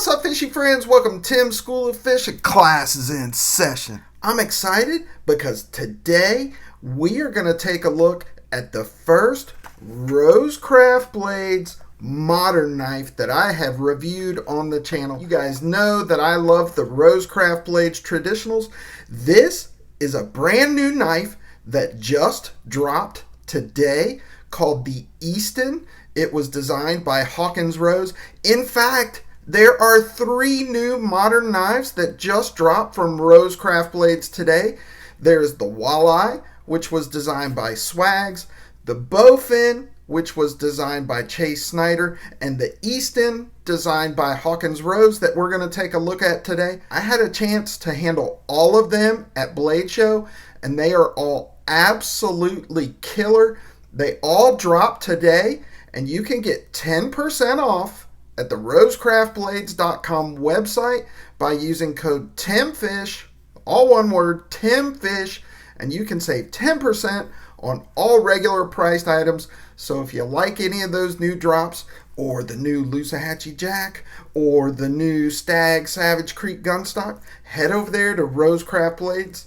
What's up, fishy friends? Welcome to Tim's School of Fishing. Class is in session. I'm excited because today we are going to take a look at the first RoseCraft Blades modern knife that I have reviewed on the channel. You guys know that I love the RoseCraft Blades traditionals. This is a brand new knife that just dropped today called the Eastenn. It was designed by Hawkins Rose. In fact, there are 3 new modern knives that just dropped from RoseCraft Blades today. There's the Walleye, which was designed by Swags, the Bowfin, which was designed by Chase Snyder, and the Eastenn, designed by Hawkins Rose, that we're going to take a look at today. I had a chance to handle all of them at Blade Show, and they are all absolutely killer. They all dropped today, and you can get 10% off at the rosecraftblades.com website by using code TIMFISH, all one word, TIMFISH, and you can save 10% on all regular priced items. So if you like any of those new drops, or the new Loosahatchee Jack, or the new Stag Savage Creek gunstock, head over there to RoseCraft Blades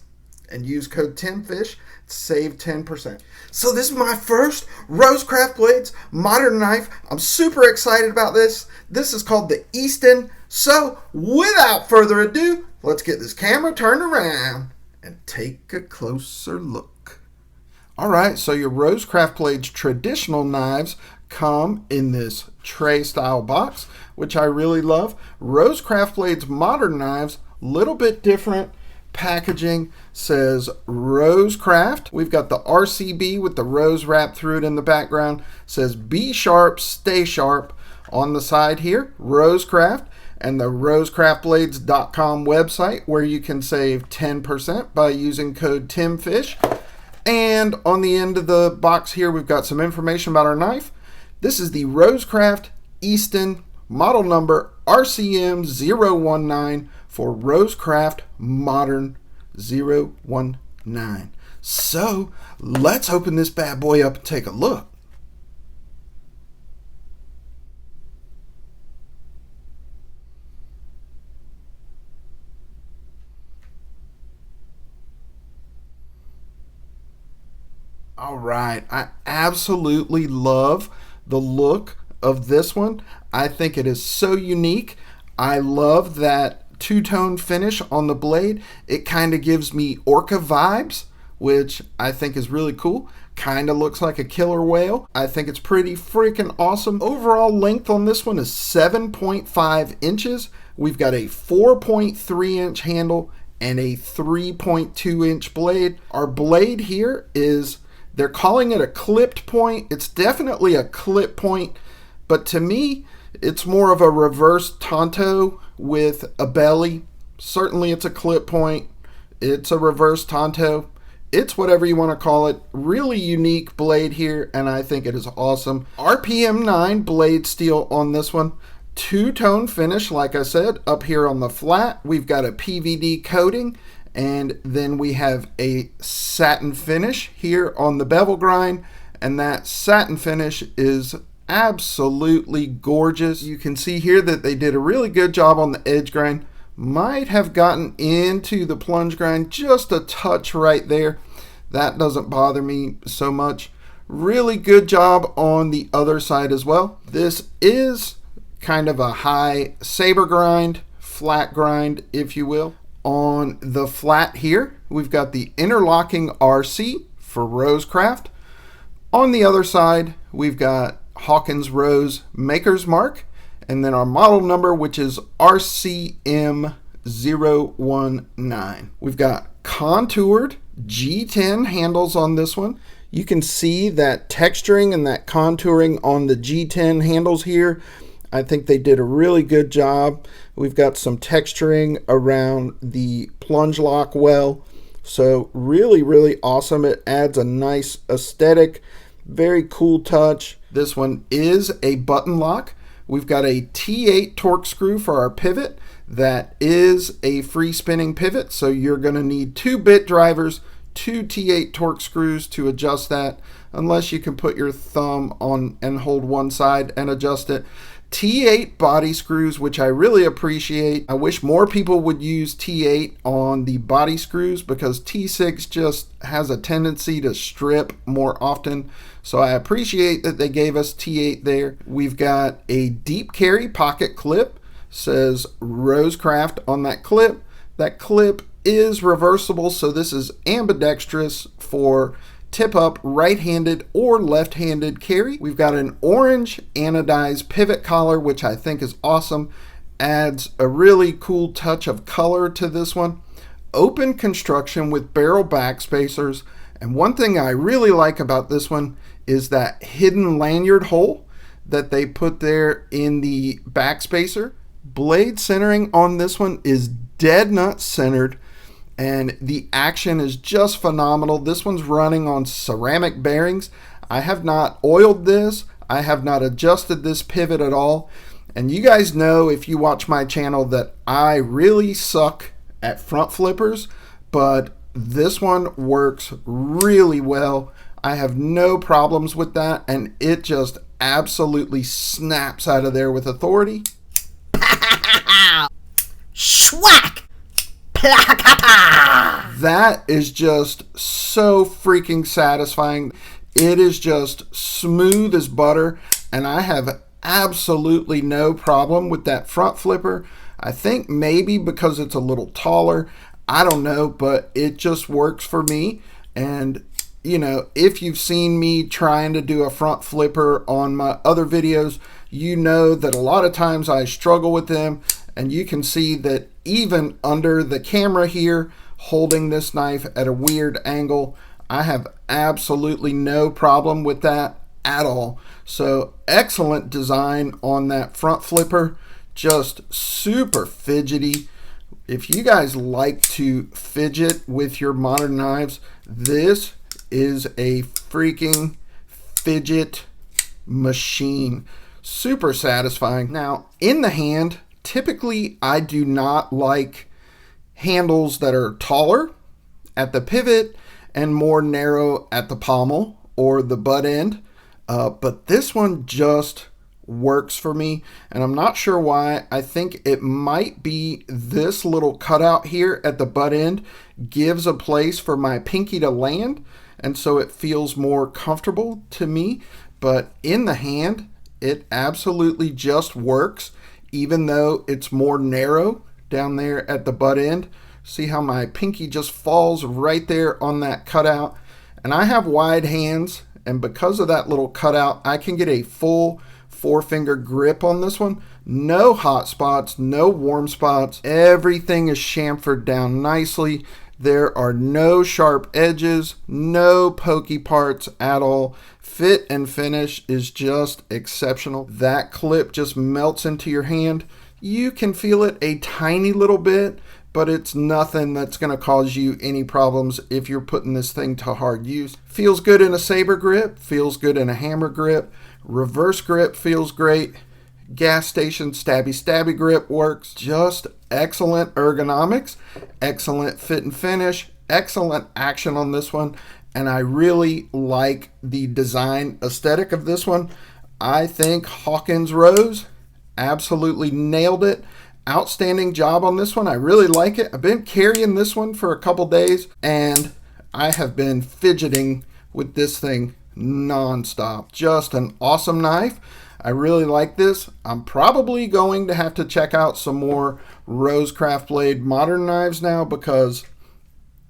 and use code TIMFISH to save 10%. So this is my first RoseCraft Blades modern knife. I'm super excited about this. This is called the Eastenn. So without further ado, let's get this camera turned around and take a closer look. Alright, so your RoseCraft Blades traditional knives come in this tray style box, which I really love. RoseCraft Blades modern knives, little bit different packaging, says RoseCraft. We've got the RCB with the rose wrapped through it in the background. Says be sharp, stay sharp on the side here. RoseCraft, and the rosecraftblades.com website, where you can save 10% by using code TIMFISH. And on the end of the box here, we've got some information about our knife. This is the RoseCraft Eastenn, model number RCM019 for RoseCraft Modern 019. So let's open this bad boy up and take a look. All right, I absolutely love the look of this one. I think it is so unique. I love that two-tone finish on the blade. It kind of gives me orca vibes, which I think is really cool. Kind of looks like a killer whale. I think it's pretty freaking awesome. Overall length on this one is 7.5 inches. We've got a 4.3 inch handle and a 3.2 inch blade. Our blade here is, they're calling it a clipped point. It's definitely a clip point, but to me, it's more of a reverse tanto with a belly. Certainly it's a clip point. It's a reverse tanto. It's whatever you want to call it. Really unique blade here, and I think it is awesome. RPM 9 blade steel on this one. Two-tone finish, like I said, up here on the flat. We've got a PVD coating, and then we have a satin finish here on the bevel grind, and that satin finish is absolutely gorgeous. You can see here that they did a really good job on the edge grind. Might have gotten into the plunge grind just a touch right there. That doesn't bother me so much. Really good job on the other side as well. This is kind of a high saber grind, flat grind, if you will. On the flat here, we've got the interlocking RC for RoseCraft. On the other side, we've got Hawkins Rose Maker's Mark, and then our model number, which is RCM019. We've got contoured G10 handles on this one. You can see that texturing and that contouring on the G10 handles here. I think they did a really good job. We've got some texturing around the plunge lock well. So really, really awesome. It adds a nice aesthetic, very cool touch. This one is a button lock. We've got a T8 torque screw for our pivot. That is a free spinning pivot, so you're going to need 2 bit drivers, 2 T8 torque screws to adjust that. unless you can put your thumb on and hold one side and adjust it. T8 body screws, which I really appreciate. I wish more people would use T8 on the body screws because T6 just has a tendency to strip more often. So I appreciate that they gave us T8 there. We've got a deep carry pocket clip, says RoseCraft on that clip. That clip is reversible, so this is ambidextrous for tip up right-handed or left-handed carry. We've got an orange anodized pivot collar, which I think is awesome. Adds a really cool touch of color to this one. Open construction with barrel back spacers. And one thing I really like about this one is that hidden lanyard hole that they put there in the back spacer. Blade centering on this one is dead nut centered, and the action is just phenomenal. This one's running on ceramic bearings. I have not oiled this. I have not adjusted this pivot at all. And you guys know, if you watch my channel, that I really suck at front flippers, but this one works really well. I have no problems with that, and it just absolutely snaps out of there with authority. Schwack! That is just so freaking satisfying. It is just smooth as butter, and I have absolutely no problem with that front flipper. I think maybe because it's a little taller, I don't know, but it just works for me. And you know, if you've seen me trying to do a front flipper on my other videos, you know that a lot of times I struggle with them. And you can see that even under the camera here, holding this knife at a weird angle, I have absolutely no problem with that at all. So excellent design on that front flipper, just super fidgety. If you guys like to fidget with your modern knives, this is a freaking fidget machine. Super satisfying. Now, in the hand, typically, I do not like handles that are taller at the pivot and more narrow at the pommel or the butt end, but this one just works for me, and I'm not sure why. I think it might be this little cutout here at the butt end gives a place for my pinky to land, and so it feels more comfortable to me, but in the hand, it absolutely just works. Even though it's more narrow down there at the butt end. See how my pinky just falls right there on that cutout. And I have wide hands, and because of that little cutout, I can get a full 4-finger grip on this one. No hot spots, no warm spots. Everything is chamfered down nicely. There are no sharp edges, no pokey parts at all. Fit and finish is just exceptional. That clip just melts into your hand. You can feel it a tiny little bit, but it's nothing that's going to cause you any problems if you're putting this thing to hard use. Feels good in a saber grip, feels good in a hammer grip. Reverse grip feels great. Gas station stabby grip works. Just excellent ergonomics, excellent fit and finish, excellent action on this one. And I really like the design aesthetic of this one. I think Hawkins Rose absolutely nailed it. Outstanding job on this one. I really like it. I've been carrying this one for a couple days, and I have been fidgeting with this thing non-stop. Just an awesome knife. I really like this. I'm probably going to have to check out some more RoseCraft blade modern knives now because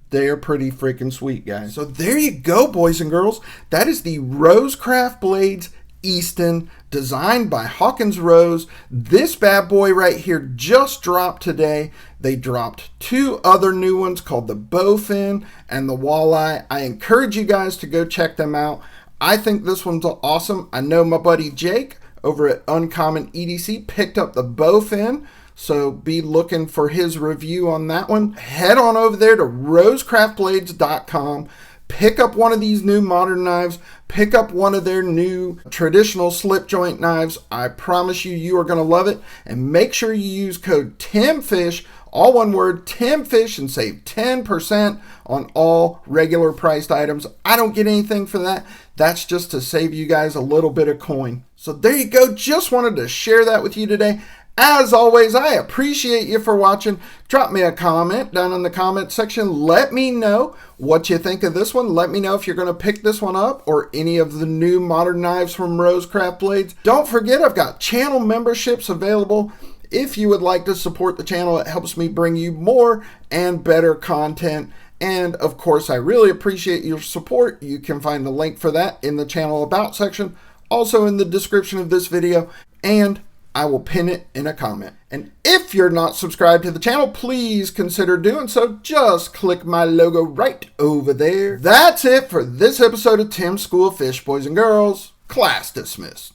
they are pretty freaking sweet, guys. So there you go, boys and girls. That is the RoseCraft blades Eastenn, designed by Hawkins Rose. This bad boy right here just dropped today. They dropped 2 other new ones called the Bowfin and the Walleye. I encourage you guys to go check them out. I think this one's awesome. I know my buddy Jake over at Uncommon EDC picked up the Bowfin, so be looking for his review on that one. Head on over there to rosecraftblades.com. Pick up one of these new modern knives. Pick up one of their new traditional slip joint knives. I promise you, you are going to love it. And make sure you use code TIMFISH all one word, TimFish, and save 10% on all regular priced items. I don't get anything for that. That's just to save you guys a little bit of coin. So there you go. Just wanted to share that with you today. As always, I appreciate you for watching. Drop me a comment down in the comment section. Let me know what you think of this one. Let me know if you're going to pick this one up or any of the new modern knives from RoseCraft blades. Don't forget, I've got channel memberships available. If you would like to support the channel, it helps me bring you more and better content. And of course, I really appreciate your support. You can find the link for that in the channel about section, also in the description of this video, and I will pin it in a comment. And if you're not subscribed to the channel, please consider doing so. Just click my logo right over there. That's it for this episode of Tim's School of Fish, boys and girls. Class dismissed.